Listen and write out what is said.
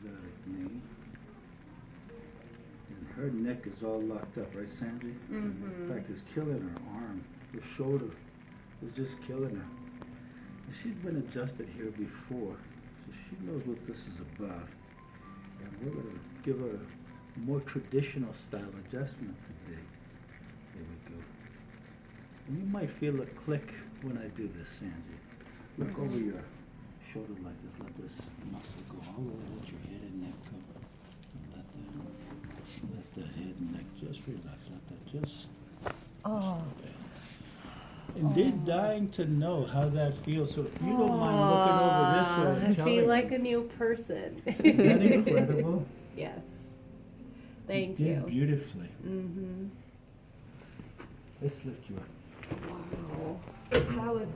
exotic knee. And her neck is all locked up, right, Sandy? In fact, it's killing her arm. The shoulder is just killing her. And she's been adjusted here before, so she knows what this is about. And we're going to give her a more traditional style adjustment today. Here we go. And you might feel a click when I do this, Sandy. Look over your shoulder like this. Let this muscle go all the way. Let your head and neck go. And let the head and neck just relax. Let that just and they're dying to know how that feels. So if you don't mind looking over this way and I telling feel like me. a new person. Isn't that incredible? Yes. Thank You you. did beautifully. Mm-hmm. Let's lift you up. Wow. That was